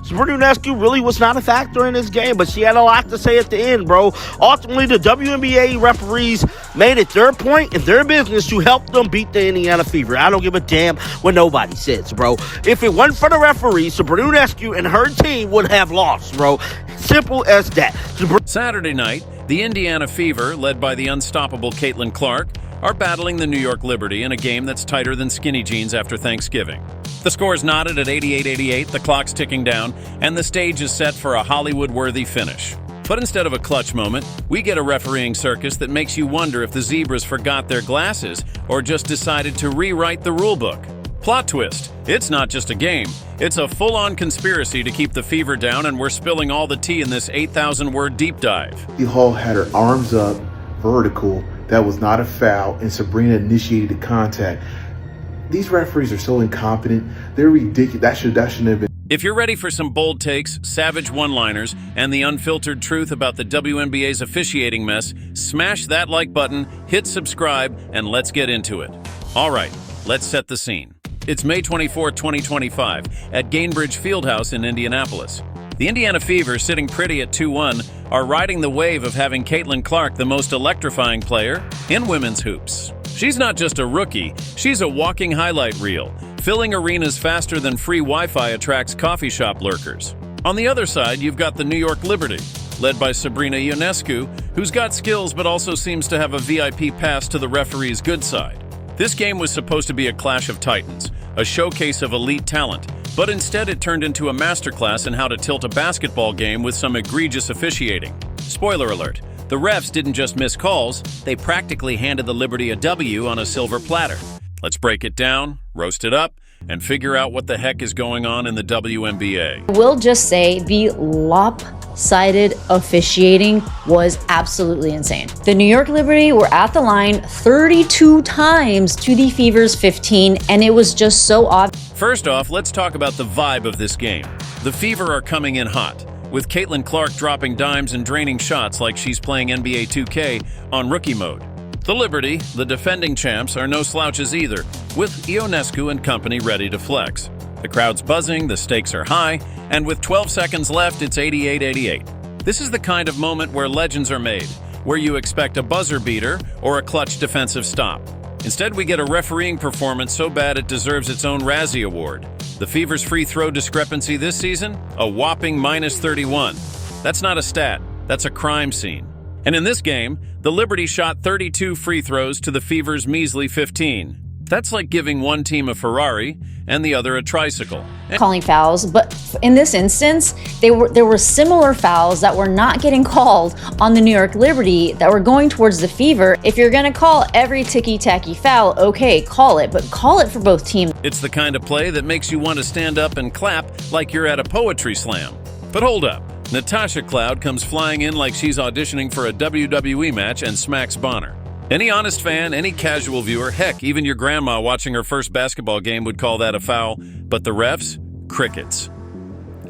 Sabrina Ionescu really was not a factor in this game, but she had a lot to say at the end, bro. Ultimately, the WNBA referees made it their point and their business to help them beat the Indiana Fever. I don't give a damn what nobody says, bro. If it wasn't for the referees, Sabrina Ionescu and her team would have lost, bro. Simple as that. Saturday night, the Indiana Fever, led by the unstoppable Caitlin Clark, are battling the New York Liberty in a game that's tighter than skinny jeans after Thanksgiving. The score is knotted at 88-88, the clock's ticking down, and the stage is set for a Hollywood-worthy finish. But instead of a clutch moment, we get a refereeing circus that makes you wonder if the Zebras forgot their glasses or just decided to rewrite the rulebook. Plot twist, it's not just a game, it's a full-on conspiracy to keep the Fever down, and we're spilling all the tea in this 8,000-word deep dive. Hall had her arms up, vertical. That was not a foul, and Sabrina initiated the contact. These referees are so incompetent. They're ridiculous. That shouldn't have been. If you're ready for some bold takes, savage one-liners, and the unfiltered truth about the WNBA's officiating mess, smash that like button, hit subscribe, and let's get into it. All right, let's set the scene. It's May 24, 2025, at Gainbridge Fieldhouse in Indianapolis. The Indiana Fever, sitting pretty at 2-1, are riding the wave of having Caitlin Clark the most electrifying player in women's hoops. She's not just a rookie, she's a walking highlight reel, filling arenas faster than free Wi-Fi attracts coffee shop lurkers. On the other side, you've got the New York Liberty, led by Sabrina Ionescu, who's got skills but also seems to have a VIP pass to the referee's good side. This game was supposed to be a clash of titans, a showcase of elite talent, but instead it turned into a masterclass in how to tilt a basketball game with some egregious officiating. Spoiler alert, the refs didn't just miss calls, they practically handed the Liberty a W on a silver platter. Let's break it down, roast it up, and figure out what the heck is going on in the WNBA. We'll just say the lopsided officiating was absolutely insane. The New York Liberty were at the line 32 times to the Fever's 15, and it was just so obvious. First off, let's talk about the vibe of this game. The Fever are coming in hot, with Caitlin Clark dropping dimes and draining shots like she's playing NBA 2K on rookie mode. The Liberty, the defending champs, are no slouches either, with Ionescu and company ready to flex. The crowd's buzzing, the stakes are high, and with 12 seconds left, it's 88-88. This is the kind of moment where legends are made, where you expect a buzzer beater or a clutch defensive stop. Instead, we get a refereeing performance so bad it deserves its own Razzie Award. The Fever's free throw discrepancy this season? A whopping -31. That's not a stat, that's a crime scene. And in this game, the Liberty shot 32 free throws to the Fever's measly 15. That's like giving one team a Ferrari and the other a tricycle. Calling fouls, but in this instance, there were similar fouls that were not getting called on the New York Liberty that were going towards the Fever. If you're gonna call every ticky-tacky foul, okay, call it, but call it for both teams. It's the kind of play that makes you want to stand up and clap like you're at a poetry slam. But hold up, Natasha Cloud comes flying in like she's auditioning for a WWE match and smacks Bonner. Any honest fan, any casual viewer, heck, even your grandma watching her first basketball game would call that a foul. But the refs? Crickets.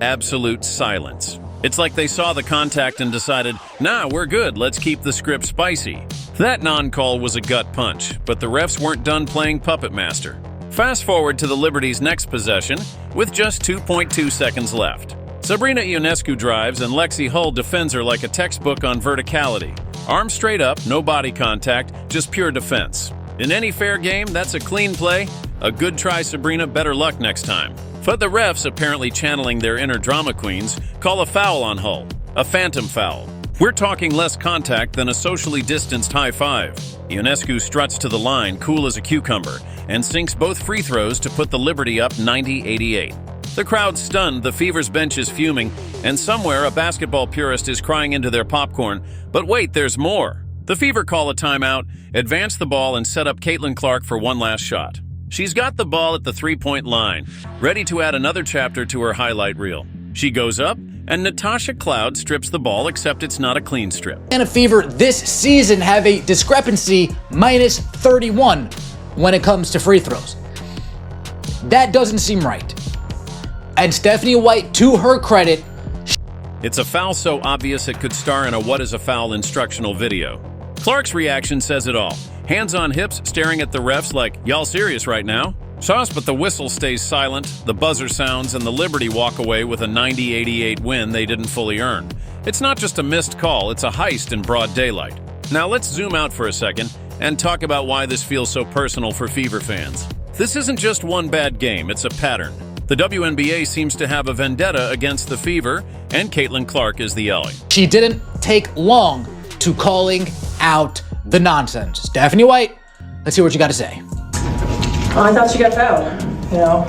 Absolute silence. It's like they saw the contact and decided, nah, we're good, let's keep the script spicy. That non-call was a gut punch, but the refs weren't done playing puppet master. Fast forward to the Liberty's next possession, with just 2.2 seconds left. Sabrina Ionescu drives and Lexi Hull defends her like a textbook on verticality. Arms straight up, no body contact, just pure defense. In any fair game, that's a clean play. A good try, Sabrina, better luck next time. But the refs, apparently channeling their inner drama queens, call a foul on Hull. A phantom foul. We're talking less contact than a socially distanced high five. Ionescu struts to the line, cool as a cucumber, and sinks both free throws to put the Liberty up 90-88. The crowd's stunned, the Fever's bench is fuming, and somewhere a basketball purist is crying into their popcorn. But wait, there's more. The Fever call a timeout, advance the ball, and set up Caitlin Clark for one last shot. She's got the ball at the three-point line, ready to add another chapter to her highlight reel. She goes up, and Natasha Cloud strips the ball, except it's not a clean strip. Indiana Fever this season have a discrepancy -31 when it comes to free throws. That doesn't seem right. And Stephanie White, to her credit, it's a foul so obvious it could star in a What is a Foul instructional video. Clark's reaction says it all. Hands on hips, staring at the refs like, y'all serious right now? Sauce, but the whistle stays silent, the buzzer sounds, and the Liberty walk away with a 90-88 win they didn't fully earn. It's not just a missed call, it's a heist in broad daylight. Now let's zoom out for a second and talk about why this feels so personal for Fever fans. This isn't just one bad game, it's a pattern. The WNBA seems to have a vendetta against the Fever, and Caitlin Clark is the Ellie. She didn't take long to calling out the nonsense. Stephanie White, let's hear what you got to say. I thought she got fouled.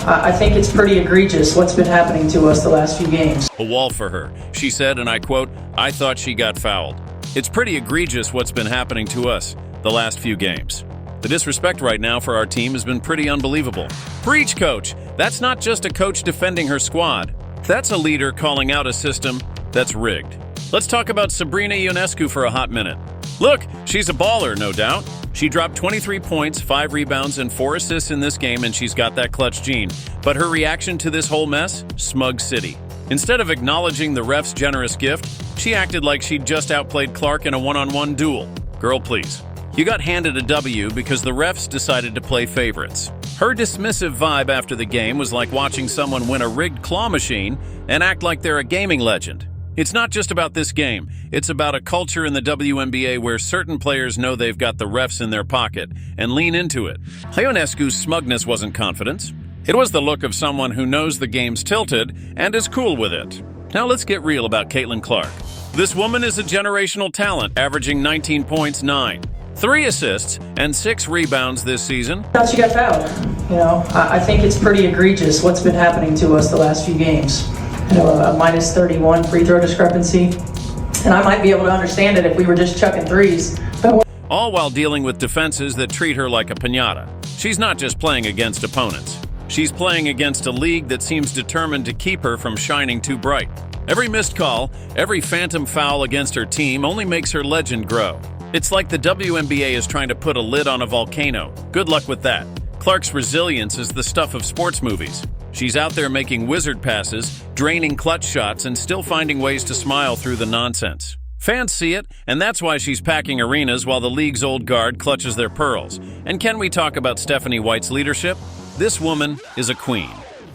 I think it's pretty egregious what's been happening to us the last few games. A wall for her. She said, and I quote, "I thought she got fouled. It's pretty egregious what's been happening to us the last few games." The disrespect right now for our team has been pretty unbelievable. Preach, coach. That's not just a coach defending her squad. That's a leader calling out a system that's rigged. Let's talk about Sabrina Ionescu for a hot minute. Look, she's a baller, no doubt. She dropped 23 points, 5 rebounds, and 4 assists in this game, and she's got that clutch gene. But her reaction to this whole mess? Smug City. Instead of acknowledging the ref's generous gift, she acted like she'd just outplayed Clark in a one-on-one duel. Girl, please. You got handed a W because the refs decided to play favorites. Her dismissive vibe after the game was like watching someone win a rigged claw machine and act like they're a gaming legend. It's not just about this game. It's about a culture in the WNBA where certain players know they've got the refs in their pocket and lean into it. Ionescu's smugness wasn't confidence. It was the look of someone who knows the game's tilted and is cool with it. Now let's get real about Caitlin Clark. This woman is a generational talent, averaging 19 points, 3 assists, and 6 rebounds this season. I thought she got fouled. I think it's pretty egregious what's been happening to us the last few games. A minus 31 free throw discrepancy. And I might be able to understand it if we were just chucking threes. All while dealing with defenses that treat her like a piñata. She's not just playing against opponents. She's playing against a league that seems determined to keep her from shining too bright. Every missed call, every phantom foul against her team only makes her legend grow. It's like the WNBA is trying to put a lid on a volcano. Good luck with that. Clark's resilience is the stuff of sports movies. She's out there making wizard passes, draining clutch shots, and still finding ways to smile through the nonsense. Fans see it, and that's why she's packing arenas while the league's old guard clutches their pearls. And can we talk about Stephanie White's leadership? This woman is a queen.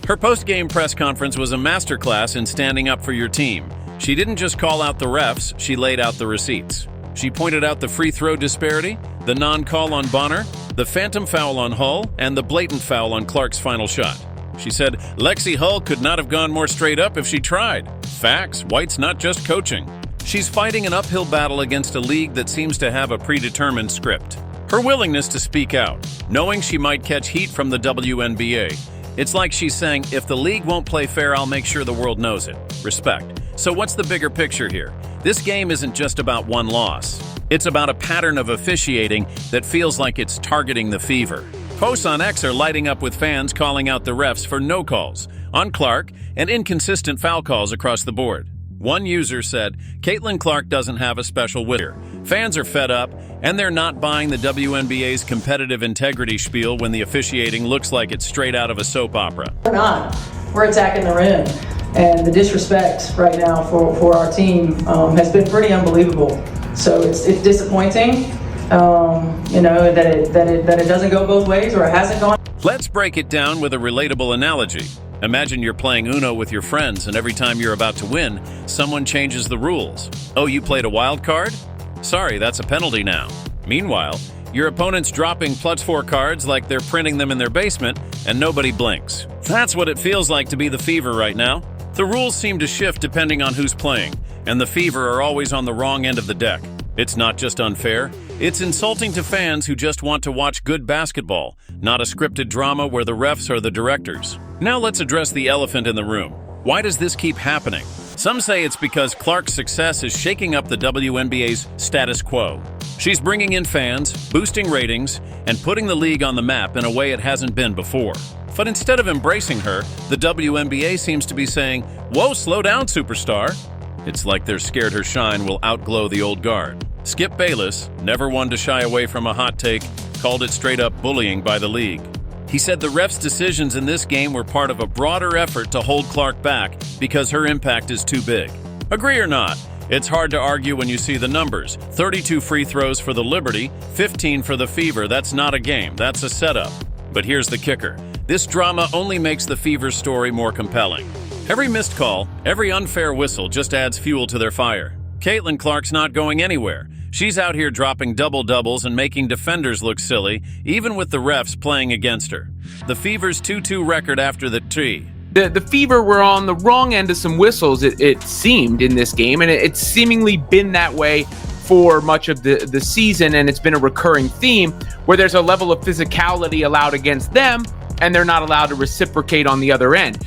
Her post-game press conference was a masterclass in standing up for your team. She didn't just call out the refs, she laid out the receipts. She pointed out the free throw disparity, the non-call on Bonner, the phantom foul on Hull, and the blatant foul on Clark's final shot. She said, Lexi Hull could not have gone more straight up if she tried. Facts, White's not just coaching. She's fighting an uphill battle against a league that seems to have a predetermined script. Her willingness to speak out, knowing she might catch heat from the WNBA. It's like she's saying, if the league won't play fair, I'll make sure the world knows it. Respect. So what's the bigger picture here? This game isn't just about one loss. It's about a pattern of officiating that feels like it's targeting the Fever. Posts on X are lighting up with fans calling out the refs for no calls on Clark and inconsistent foul calls across the board. One user said, Caitlin Clark doesn't have a special whitter. Fans are fed up, and they're not buying the WNBA's competitive integrity spiel when the officiating looks like it's straight out of a soap opera. We're not. We're attacking the rim. And the disrespect right now for our team has been pretty unbelievable. So it's disappointing. That it doesn't go both ways, or it hasn't gone. Let's break it down with a relatable analogy. Imagine you're playing Uno with your friends, and every time you're about to win, someone changes the rules. Oh, you played a wild card? Sorry, that's a penalty now. Meanwhile, your opponent's dropping +4 cards like they're printing them in their basement, and nobody blinks. That's what it feels like to be the Fever right now. The rules seem to shift depending on who's playing, and the Fever are always on the wrong end of the deck. It's not just unfair, it's insulting to fans who just want to watch good basketball, not a scripted drama where the refs are the directors. Now let's address the elephant in the room. Why does this keep happening? Some say it's because Clark's success is shaking up the WNBA's status quo. She's bringing in fans, boosting ratings, and putting the league on the map in a way it hasn't been before. But instead of embracing her, the WNBA seems to be saying, whoa, slow down, superstar. It's like they're scared her shine will outglow the old guard. Skip Bayless, never one to shy away from a hot take, called it straight-up bullying by the league. He said the refs' decisions in this game were part of a broader effort to hold Clark back because her impact is too big. Agree or not? It's hard to argue when you see the numbers. 32 free throws for the Liberty, 15 for the Fever. That's not a game, that's a setup. But here's the kicker. This drama only makes the Fever's story more compelling. Every missed call, every unfair whistle just adds fuel to their fire. Caitlin Clark's not going anywhere. She's out here dropping double-doubles and making defenders look silly, even with the refs playing against her. The Fever's 2-2 record after the tee. The Fever were on the wrong end of some whistles, it seemed, in this game, and it's seemingly been that way for much of the season, and it's been a recurring theme where there's a level of physicality allowed against them, and they're not allowed to reciprocate on the other end.